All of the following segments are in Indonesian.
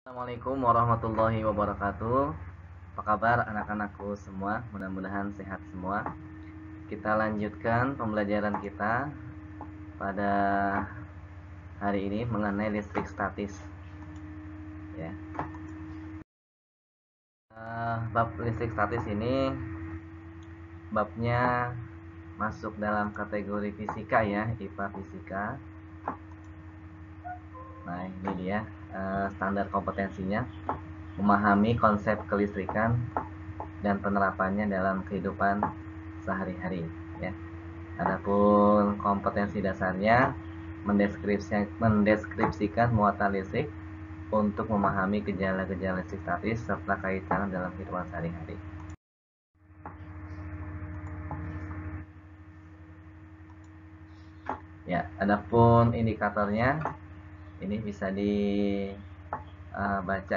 Assalamualaikum warahmatullahi wabarakatuh. Apa kabar anak-anakku semua? Mudah-mudahan sehat semua. Kita lanjutkan pembelajaran kita pada hari ini mengenai listrik statis. Ya. Bab listrik statis ini babnya masuk dalam kategori fisika ya, IPA fisika. Nah, ini dia standar kompetensinya, memahami konsep kelistrikan dan penerapannya dalam kehidupan sehari-hari ya. Adapun kompetensi dasarnya mendeskripsikan muatan listrik untuk memahami gejala-gejala listrik statis serta kaitan dalam kehidupan sehari-hari. Ya, adapun indikatornya ini bisa dibaca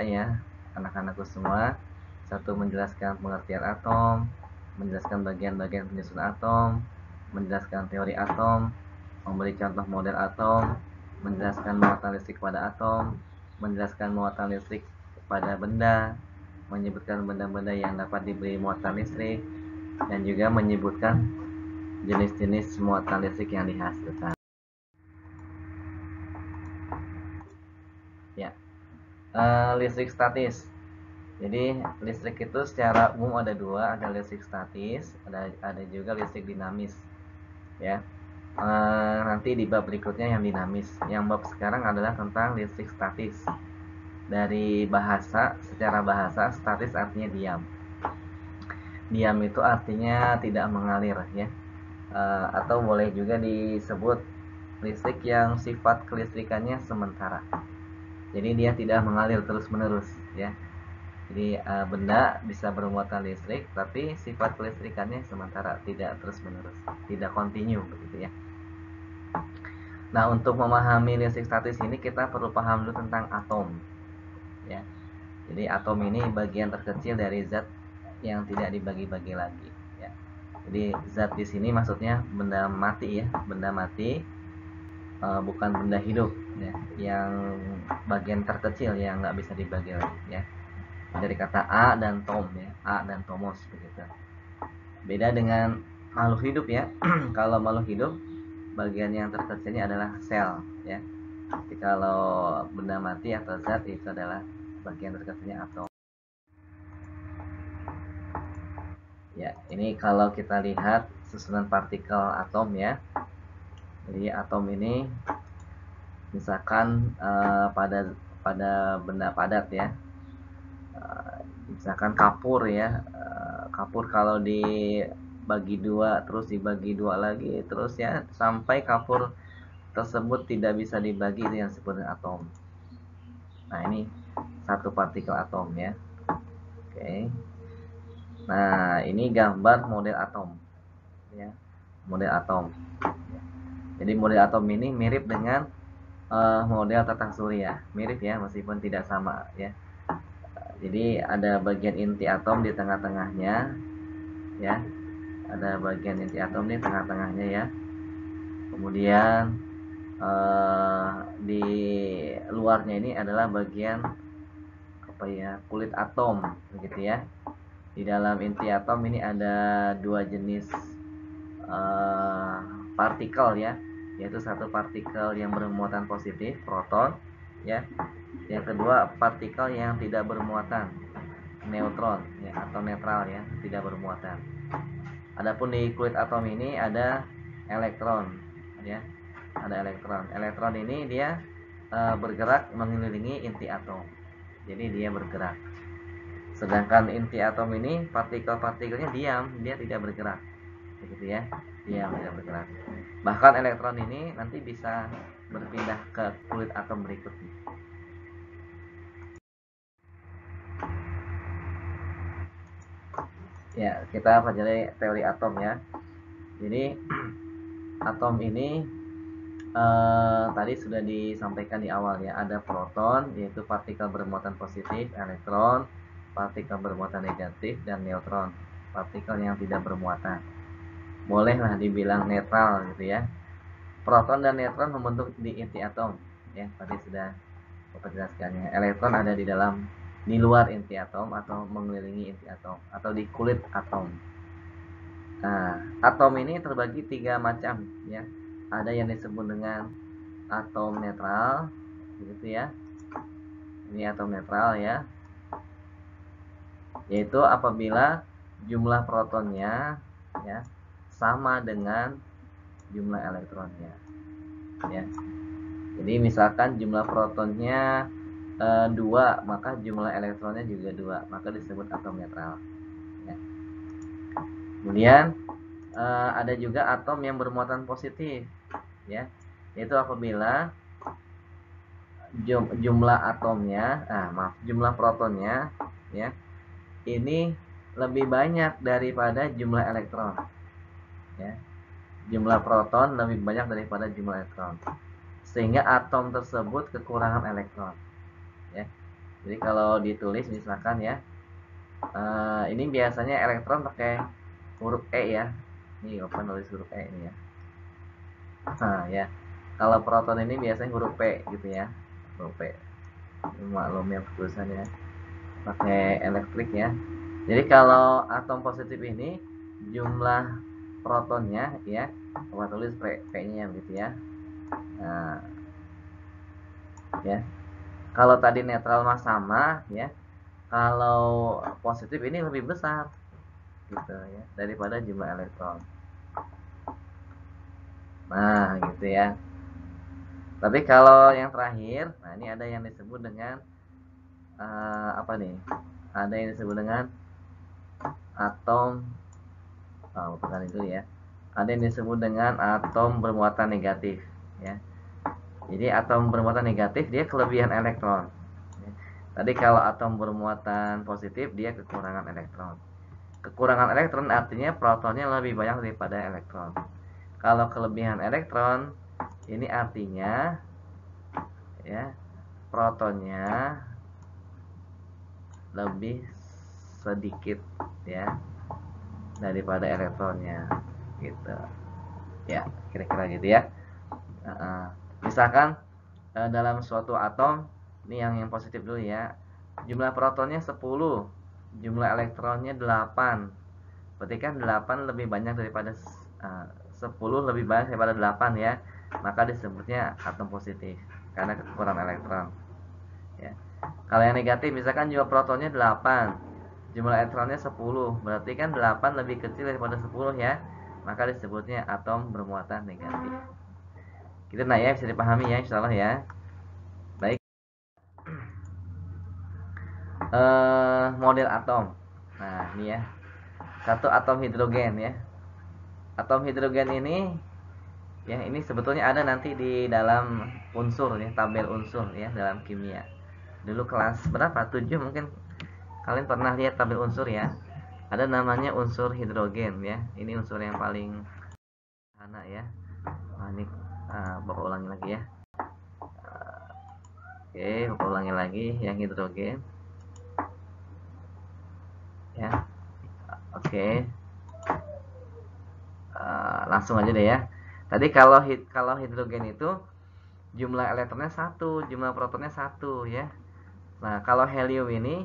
ya anak-anakku semua. Satu, menjelaskan pengertian atom, menjelaskan bagian-bagian penyusun atom, menjelaskan teori atom, memberi contoh model atom, menjelaskan muatan listrik pada atom, menjelaskan muatan listrik pada benda, menyebutkan benda-benda yang dapat diberi muatan listrik, dan juga menyebutkan jenis-jenis muatan listrik yang dihasilkan. Ya, listrik statis. Jadi listrik itu secara umum ada dua, ada listrik statis, ada juga listrik dinamis. Ya, nanti di bab berikutnya yang dinamis. Yang bab sekarang adalah tentang listrik statis. Dari bahasa, secara bahasa statis artinya diam. Diam itu artinya tidak mengalir ya, atau boleh juga disebut listrik yang sifat kelistrikannya sementara. Jadi dia tidak mengalir terus-menerus ya. Jadi benda bisa bermuatan listrik, tapi sifat kelistrikannya sementara, tidak terus-menerus, tidak kontinu begitu ya. Nah, untuk memahami listrik statis ini kita perlu paham dulu tentang atom ya. Jadi atom ini bagian terkecil dari zat yang tidak dibagi-bagi lagi ya. Jadi zat di sini maksudnya benda mati ya, benda mati, bukan benda hidup ya, yang bagian terkecil yang nggak bisa dibagi lagi ya. Dari kata a dan tom ya, a dan tomos begitu. Beda dengan makhluk hidup ya. Kalau makhluk hidup bagian yang terkecilnya adalah sel ya. Jadi kalau benda mati atau zat itu adalah bagian terkecilnya atom. Ya, ini kalau kita lihat susunan partikel atom ya. Jadi atom ini misalkan pada benda padat ya. Misalkan kapur ya. Kapur kalau dibagi dua terus dibagi dua lagi terus ya sampai kapur tersebut tidak bisa dibagi, itu yang disebut dengan atom. Nah, ini satu partikel atom ya. Oke. Nah, ini gambar model atom ya. Model atom. Jadi model atom ini mirip dengan model tata surya, mirip ya meskipun tidak sama ya. Jadi ada bagian inti atom di tengah-tengahnya ya. Ada bagian inti atom di tengah-tengahnya ya. Kemudian di luarnya ini adalah bagian kulit atom begitu ya. Di dalam inti atom ini ada dua jenis partikel ya, yaitu satu partikel yang bermuatan positif, proton ya. Yang kedua partikel yang tidak bermuatan, neutron ya, atau netral ya, tidak bermuatan. Adapun di kulit atom ini ada elektron ya. Ada elektron. Elektron ini dia bergerak mengelilingi inti atom. Jadi dia bergerak. Sedangkan inti atom ini partikel-partikelnya diam, dia tidak bergerak. Begitu ya. Diam, tidak bergerak. Bahkan elektron ini nanti bisa berpindah ke kulit atom berikutnya. Ya, kita pelajari teori atom ya. Jadi atom ini tadi sudah disampaikan di awal ya, ada proton yaitu partikel bermuatan positif, elektron partikel bermuatan negatif, dan neutron partikel yang tidak bermuatan. Bolehlah dibilang netral gitu ya. Proton dan neutron membentuk di inti atom ya, tadi sudah Bapak jelaskannya. Elektron ada di luar inti atom atau mengelilingi inti atom atau di kulit atom. Nah, atom ini terbagi 3 macam ya. Ada yang disebut dengan atom netral, gitu ya. Ini atom netral ya. Yaitu apabila jumlah protonnya ya sama dengan jumlah elektronnya. Ya. Jadi misalkan jumlah protonnya 2, maka jumlah elektronnya juga 2, maka disebut atom netral. Ya. Kemudian ada juga atom yang bermuatan positif, ya, yaitu apabila jumlah atomnya, jumlah protonnya, ya, ini lebih banyak daripada jumlah elektron, ya, jumlah proton lebih banyak daripada jumlah elektron, sehingga atom tersebut kekurangan elektron, ya. Jadi kalau ditulis misalkan ya, ini biasanya elektron pakai huruf E ya. Ini open nulis huruf E ini ya. Nah ya, kalau proton ini biasanya huruf P gitu ya, huruf P. Maklum ya tulisannya pakai elektrik ya. Jadi kalau atom positif ini jumlah protonnya ya, kita tulis P-nya gitu ya. Nah, ya. Kalau tadi netral mah sama ya. Kalau positif ini lebih besar gitu ya daripada jumlah elektron. Nah, gitu ya. Tapi kalau yang terakhir, nah ini ada yang disebut dengan apa nih? Ada yang disebut dengan atom, bukan itu ya. Ada yang disebut dengan atom bermuatan negatif, ya. Jadi atom bermuatan negatif dia kelebihan elektron. Ya. Tadi kalau atom bermuatan positif dia kekurangan elektron. Kekurangan elektron artinya protonnya lebih banyak daripada elektron. Kalau kelebihan elektron ini artinya ya protonnya lebih sedikit ya daripada elektronnya gitu ya, kira-kira gitu ya. Misalkan dalam suatu atom ini yang positif dulu ya, jumlah protonnya 10, jumlah elektronnya 8, berarti kan 8 lebih banyak daripada 10 lebih banyak daripada 8 ya, maka disebutnya atom positif karena kekurangan elektron ya. Kalau yang negatif misalkan jumlah protonnya 8, jumlah elektronnya 10, berarti kan 8 lebih kecil daripada 10 ya, maka disebutnya atom bermuatan negatif. Gitu nah ya, bisa dipahami ya insyaallah ya. Baik, model atom. Nah ini ya, satu atom hidrogen ya. Atom hidrogen ini ya, ini sebetulnya ada nanti di dalam unsur ya, tabel unsur ya dalam kimia. Dulu kelas berapa? 7 mungkin kalian pernah lihat tabel unsur ya. Ada namanya unsur hidrogen ya. Ini unsur yang paling sederhana ya. Nah, ini Bapak ulangi lagi ya. Oke, Bapak ulangi lagi yang hidrogen. Ya. Oke. Langsung aja deh ya. Tadi kalau hidrogen itu jumlah elektronnya 1, jumlah protonnya 1 ya. Nah, kalau helium ini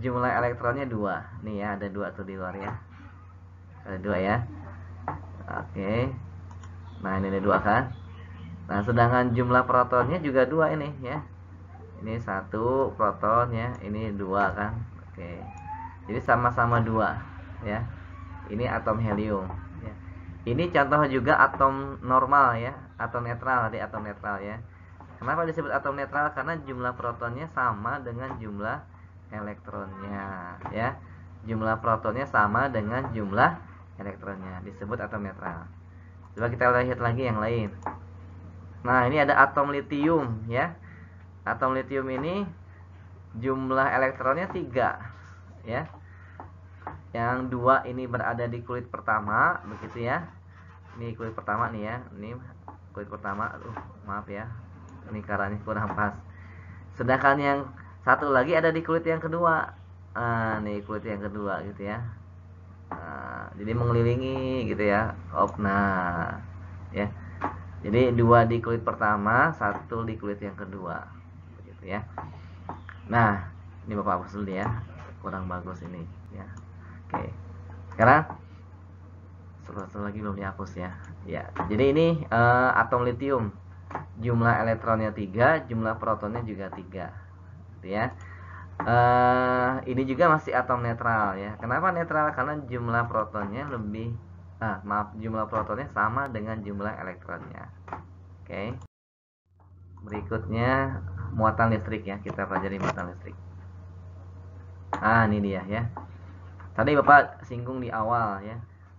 jumlah elektronnya 2. Nih ya, ada 2 tuh di luar ya. Ada 2 ya. Oke. Nah, ini ada 2 kan. Nah, sedangkan jumlah protonnya juga 2 ini ya. Ini 1 proton ya, ini 2 kan. Oke. Jadi sama-sama 2 ya. Ini atom helium ya. Ini contoh juga atom normal ya, atom netral, tadi atom netral ya. Kenapa disebut atom netral? Karena jumlah protonnya sama dengan jumlah elektronnya ya. Jumlah protonnya sama dengan jumlah elektronnya, disebut atom netral. Coba kita lihat lagi yang lain. Nah, ini ada atom litium ya. Atom litium ini jumlah elektronnya 3 ya. Yang 2 ini berada di kulit pertama begitu ya. Ini kulit pertama nih ya. Ini kulit pertama. Maaf ya. Ini caranya kurang pas. Sedangkan yang satu lagi ada di kulit yang kedua. Nih kulit yang kedua gitu ya. Jadi mengelilingi gitu ya. Nah, ya. Jadi 2 di kulit pertama, 1 di kulit yang kedua. Begitu. gitu ya. Nah, ini Bapak hapus dulu ya, kurang bagus ini ya. Oke, sekarang satu lagi belum dihapus ya. Ya, jadi ini atom litium, jumlah elektronnya 3, jumlah protonnya juga 3 gitu ya. Ini juga masih atom netral ya. Kenapa netral? Karena jumlah protonnya lebih jumlah protonnya sama dengan jumlah elektronnya. Oke. Berikutnya muatan listrik ya. Kita pelajari muatan listrik. Ini dia ya. Tadi Bapak singgung di awal ya.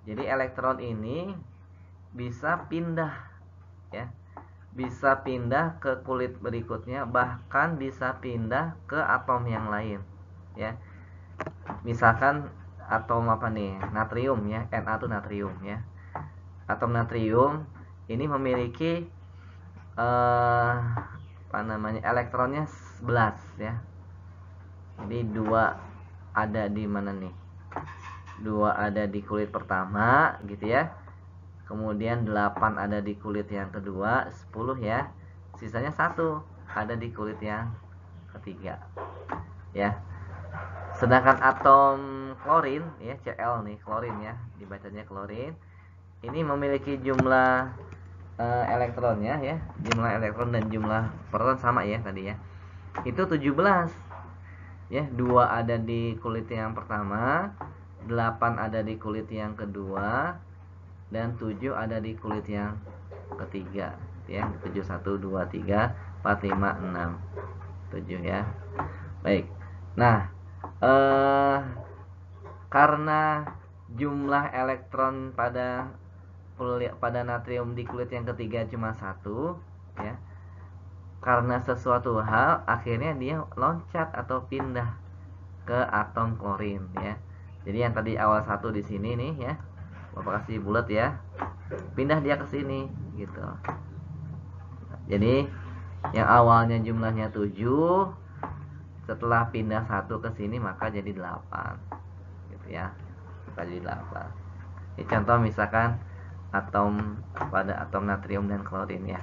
Jadi elektron ini bisa pindah ya. Bisa pindah ke kulit berikutnya, bahkan bisa pindah ke atom yang lain ya. Misalkan atom apa nih, natrium ya, Na itu natrium ya. Atom natrium ini memiliki elektronnya 11 ya. Jadi dua ada di mana nih? Dua ada di kulit pertama gitu ya. Kemudian 8 ada di kulit yang kedua, 10 ya. Sisanya 1 ada di kulit yang ketiga. Ya. Sedangkan atom klorin ya, Cl nih, klorin ya, dibacanya klorin. Ini memiliki jumlah elektronnya ya, jumlah elektron dan jumlah proton sama ya tadi ya. Itu 17. Ya, 2 ada di kulit yang pertama, 8 ada di kulit yang kedua, dan 7 ada di kulit yang ketiga ya. 7 1 2 3 4 5 6 7 ya. Baik. Nah, karena jumlah elektron pada natrium di kulit yang ketiga cuma 1 ya. Karena sesuatu hal akhirnya dia loncat atau pindah ke atom klorin ya. Jadi yang tadi awal 1 di sini nih ya. Bapak kasih bulat ya. Pindah dia ke sini gitu. Jadi yang awalnya jumlahnya 7, setelah pindah 1 ke sini maka jadi 8 gitu ya. Maka jadi 8. Ini contoh misalkan pada atom natrium dan klorin ya.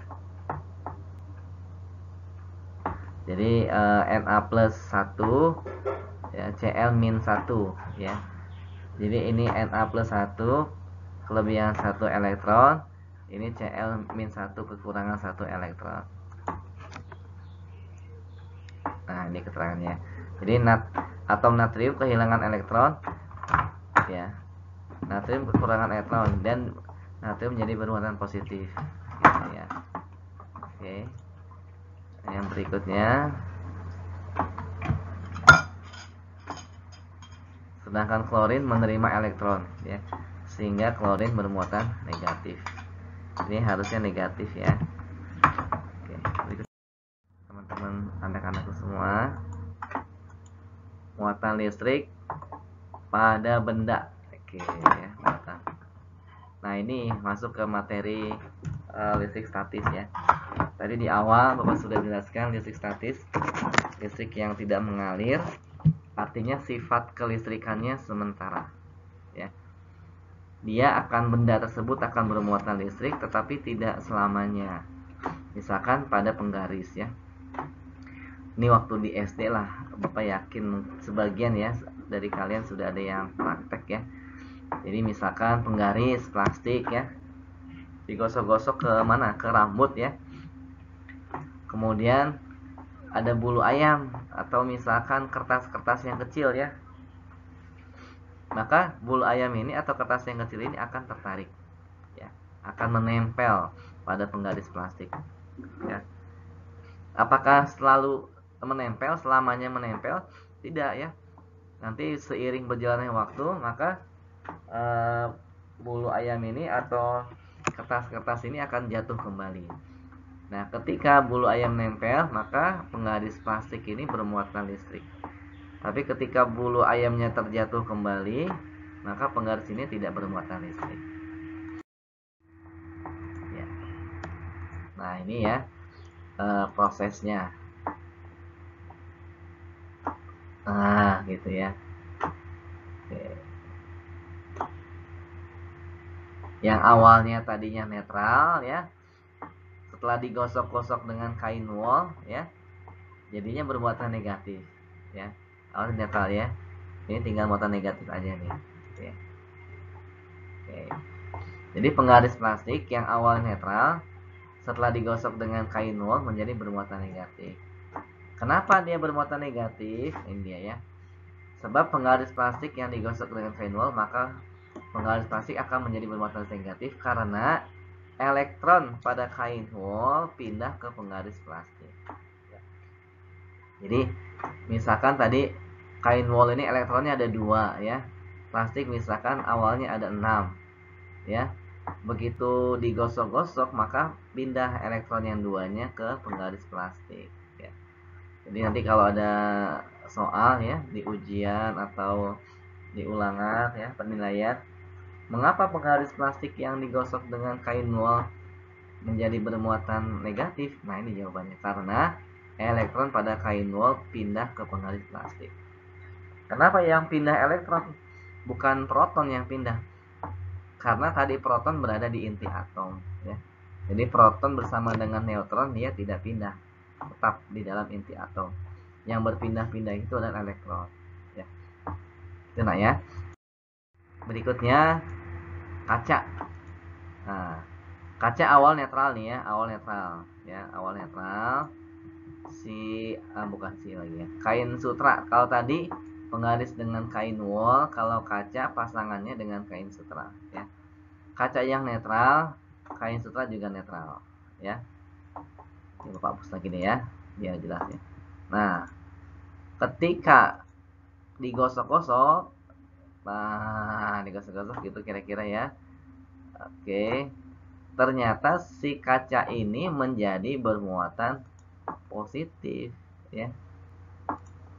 Jadi Na plus 1 ya, Cl min 1 ya. Jadi ini Na plus 1 kelebihan 1 elektron, ini Cl min 1 kekurangan 1 elektron. Nah, ini keterangannya. Jadi atom natrium kehilangan elektron ya. Natrium kekurangan elektron dan natrium menjadi bermuatan positif gitu ya. Oke. Yang berikutnya, sedangkan klorin menerima elektron ya, sehingga klorin bermuatan negatif. Ini harusnya negatif ya. Oke, berikut teman-teman anak-anakku semua, muatan listrik pada benda. Oke ya, muatan. Nah, ini masuk ke materi listrik statis ya. Tadi di awal Bapak sudah jelaskan listrik statis, listrik yang tidak mengalir, artinya sifat kelistrikannya sementara ya. Benda tersebut akan bermuatan listrik tetapi tidak selamanya. Misalkan pada penggaris ya. Ini waktu di SD lah, Bapak yakin sebagian ya dari kalian sudah ada yang praktek ya. Jadi misalkan penggaris plastik ya, digosok-gosok ke mana? Ke rambut ya. Kemudian ada bulu ayam atau misalkan kertas-kertas yang kecil ya. Maka bulu ayam ini atau kertas yang kecil ini akan tertarik ya, akan menempel pada penggaris plastik ya. Apakah selalu menempel, selamanya menempel? Tidak ya. Nanti seiring berjalannya waktu maka bulu ayam ini atau kertas-kertas ini akan jatuh kembali. Nah, ketika bulu ayam nempel, maka penggaris plastik ini bermuatan listrik. Tapi ketika bulu ayamnya terjatuh kembali, maka penggaris ini tidak bermuatan listrik. Ya. Nah, ini ya prosesnya. Nah, gitu ya. Oke. Yang awalnya tadinya netral ya, setelah digosok-gosok dengan kain wol ya, jadinya bermuatan negatif ya. Awalnya netral ya, ini tinggal muatan negatif aja nih. Oke. Oke. Jadi penggaris plastik yang awalnya netral setelah digosok dengan kain wol menjadi bermuatan negatif. Kenapa dia bermuatan negatif? Ini dia ya. Sebab penggaris plastik yang digosok dengan kain wol, maka penggaris plastik akan menjadi bermuatan negatif karena elektron pada kain wol pindah ke penggaris plastik. Jadi misalkan tadi kain wol ini elektronnya ada 2 ya. Plastik misalkan awalnya ada 6 ya. Begitu digosok-gosok maka pindah elektron yang 2-nya ke penggaris plastik ya. Jadi nanti kalau ada soal ya di ujian atau di ulangan ya penilaian, mengapa penggaris plastik yang digosok dengan kain wol menjadi bermuatan negatif? Nah, ini jawabannya, karena elektron pada kain wol pindah ke penggaris plastik. Kenapa yang pindah elektron bukan proton yang pindah? Karena tadi proton berada di inti atom ya. Jadi proton bersama dengan neutron dia tidak pindah, tetap di dalam inti atom. Yang berpindah-pindah itu adalah elektron ya. Itu nah ya. Berikutnya kaca. Nah, kaca awal netral nih ya, awal netral ya, awal netral. Bukan lagi ya. Kain sutra. Kalau tadi penggaris dengan kain wol, kalau kaca pasangannya dengan kain sutra ya. Kaca yang netral, kain sutra juga netral ya. Ini Bapak hapus lagi nih ya, biar jelas ya. Nah, ketika digosok-gosok, nah digosok-gosok gitu kira-kira ya. Oke, ternyata si kaca ini menjadi bermuatan positif ya.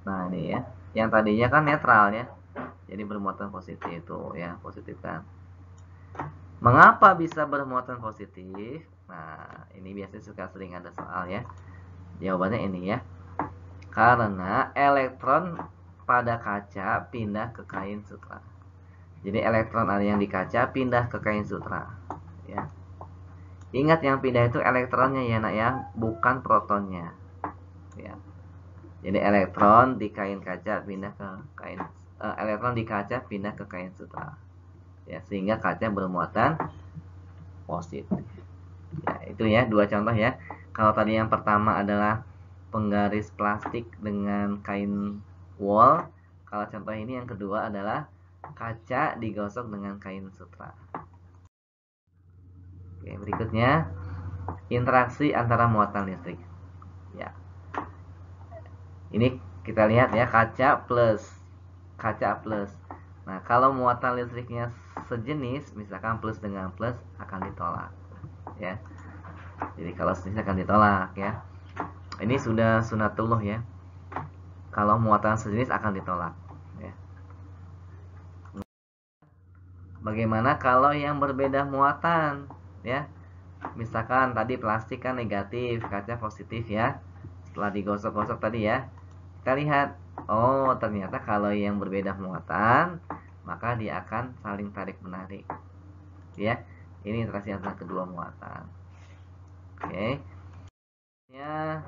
Nah ini ya, yang tadinya kan netral ya, jadi bermuatan positif tuh ya, positif kan. Mengapa bisa bermuatan positif? Nah ini biasanya suka sering ada soal ya. Jawabannya ini ya, karena elektron pada kaca pindah ke kain sutra. Jadi elektron ada yang di kaca pindah ke kain sutra ya. Ingat yang pindah itu elektronnya ya nak ya, bukan protonnya ya. Jadi elektron di kain kaca pindah ke kain elektron di kaca pindah ke kain sutra ya, sehingga kaca bermuatan positif ya. Itu ya dua contoh ya. Kalau tadi yang pertama adalah penggaris plastik dengan kain wol, kalau contoh ini yang kedua adalah kaca digosok dengan kain sutra. Oke, berikutnya interaksi antara muatan listrik ya. Ini kita lihat ya, kaca plus. Nah, kalau muatan listriknya sejenis, misalkan plus dengan plus akan ditolak ya. Jadi kalau sejenis akan ditolak ya. Ini sudah sunatullah ya. Kalau muatan sejenis akan ditolak ya. Bagaimana kalau yang berbeda muatan ya? Misalkan tadi plastik kan negatif, kaca positif ya. Setelah digosok-gosok tadi ya, kita lihat, oh ternyata kalau yang berbeda muatan maka dia akan saling tarik menarik ya. Ini interaksi antara kedua muatan. Oke ya.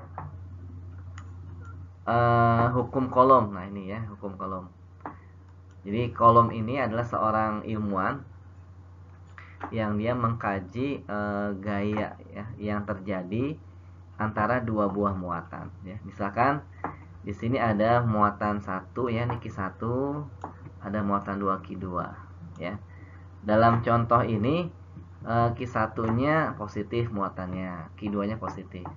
Hukum kolom. Nah ini ya hukum kolom. Jadi kolom ini adalah seorang ilmuwan yang dia mengkaji gaya ya yang terjadi antara dua buah muatan ya. Misalkan di sini ada muatan 1 ya, ini Q1, ada muatan 2 Q2 ya. Dalam contoh ini Q1-nya positif muatannya, Q2-nya positif.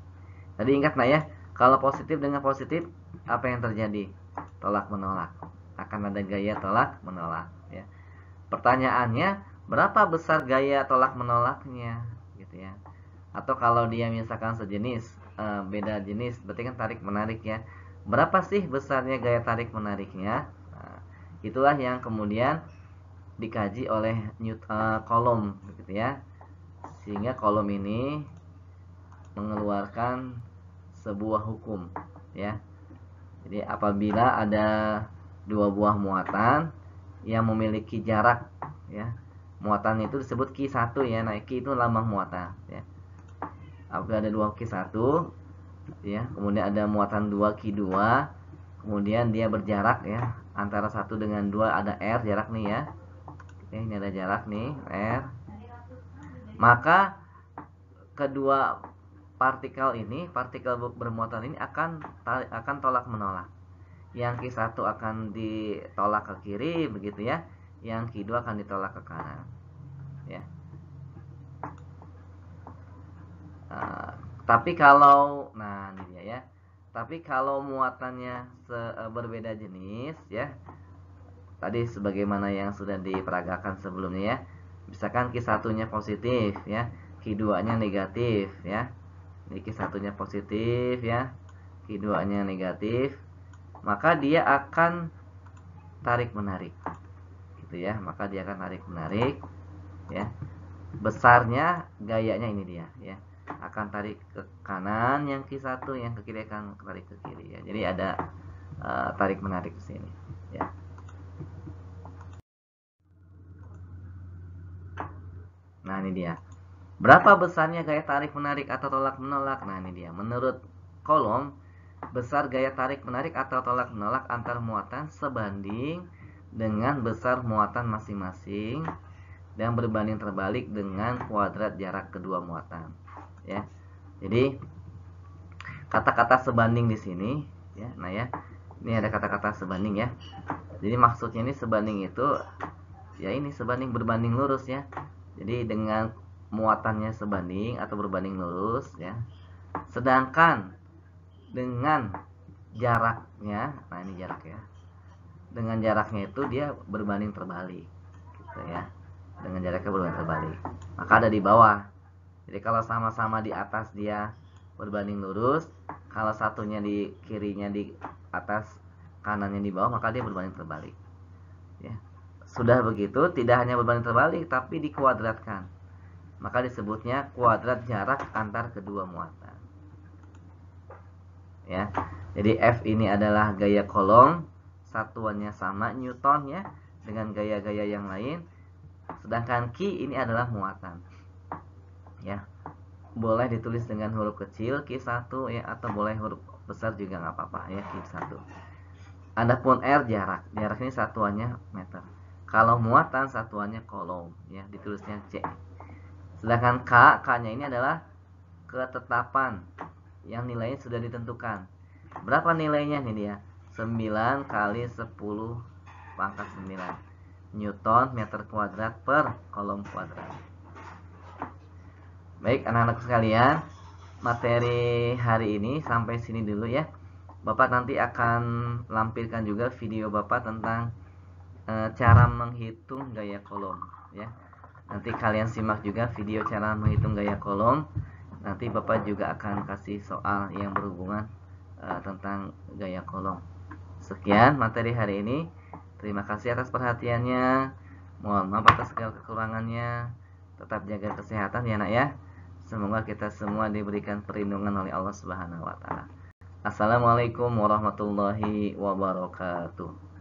Tadi ingat nah ya, kalau positif dengan positif apa yang terjadi? Tolak menolak. Akan ada gaya tolak menolak ya. Pertanyaannya, berapa besar gaya tolak menolaknya gitu ya. Atau kalau dia misalkan sejenis, beda jenis, berarti kan tarik menarik ya. Berapa sih besarnya gaya tarik menariknya? Nah, itulah yang kemudian dikaji oleh kolom gitu ya. Sehingga kolom ini mengeluarkan sebuah hukum ya. Jadi apabila ada dua buah muatan yang memiliki jarak ya, muatan itu disebut Q1 ya. Nah, Q itu lambang muatan ya. Apabila ada dua Q1 ya. Kemudian ada muatan 2 Q2, kemudian dia berjarak ya antara 1 dengan 2, ada R jarak nih ya. Oke, ini ada jarak nih R. Maka kedua partikel ini, partikel bermuatan ini akan tolak menolak. Yang Q1 akan ditolak ke kiri begitu ya. Yang Q2 akan ditolak ke kanan. Ya. Tapi kalau ini dia ya. Tapi kalau muatannya berbeda jenis ya. Tadi sebagaimana yang sudah diperagakan sebelumnya ya. Misalkan Q1-nya positif ya, Q2-nya negatif ya. Ini Q1-nya positif ya, Q2-nya negatif. Maka dia akan tarik menarik. Gitu ya. Maka dia akan tarik menarik ya. Besarnya gayanya ini dia ya. Akan tarik ke kanan yang Q1, yang ke kiri akan tarik ke kiri ya. Jadi ada tarik menarik di sini ya. Nah, ini dia. Berapa besarnya gaya tarik menarik atau tolak menolak? Nah, ini dia. Menurut kolom, besar gaya tarik menarik atau tolak menolak antar muatan sebanding dengan besar muatan masing-masing dan berbanding terbalik dengan kuadrat jarak kedua muatan. Ya. Jadi kata-kata sebanding di sini ya. Nah ya, ini ada kata-kata sebanding ya. Jadi maksudnya ini sebanding itu ya ini sebanding berbanding lurus ya. Jadi dengan muatannya sebanding atau berbanding lurus ya. Sedangkan dengan jaraknya, nah ini jarak ya. Dengan jaraknya itu dia berbanding terbalik gitu ya. Dengan jaraknya berbanding terbalik. Maka ada di bawah. Jadi kalau sama-sama di atas dia berbanding lurus, kalau satunya di kirinya di atas, kanannya di bawah, maka dia berbanding terbalik. Ya. Sudah begitu, tidak hanya berbanding terbalik, tapi dikuadratkan. Maka disebutnya kuadrat jarak antar kedua muatan. Ya. Jadi F ini adalah gaya kolom, satuannya sama Newton ya, dengan gaya-gaya yang lain. Sedangkan Q ini adalah muatan. Ya. Boleh ditulis dengan huruf kecil Q1 ya, atau boleh huruf besar juga nggak apa-apa ya, Q1. Adapun R jarak ini satuannya meter. Kalau muatan satuannya kolom ya, ditulisnya C. Sedangkan K-nya ini adalah ketetapan yang nilainya sudah ditentukan. Berapa nilainya nih dia? 9 kali 10 pangkat 9 Newton meter kuadrat per kolom kuadrat. Baik anak-anak sekalian, materi hari ini sampai sini dulu ya. Bapak nanti akan lampirkan juga video Bapak tentang cara menghitung gaya kolom ya. Nanti kalian simak juga video cara menghitung gaya kolom. Nanti Bapak juga akan kasih soal yang berhubungan tentang gaya kolom. Sekian materi hari ini. Terima kasih atas perhatiannya. Mohon maaf atas segala kekurangannya. Tetap jaga kesehatan ya nak ya. Semoga kita semua diberikan perlindungan oleh Allah Subhanahu wa taala. Assalamualaikum warahmatullahi wabarakatuh.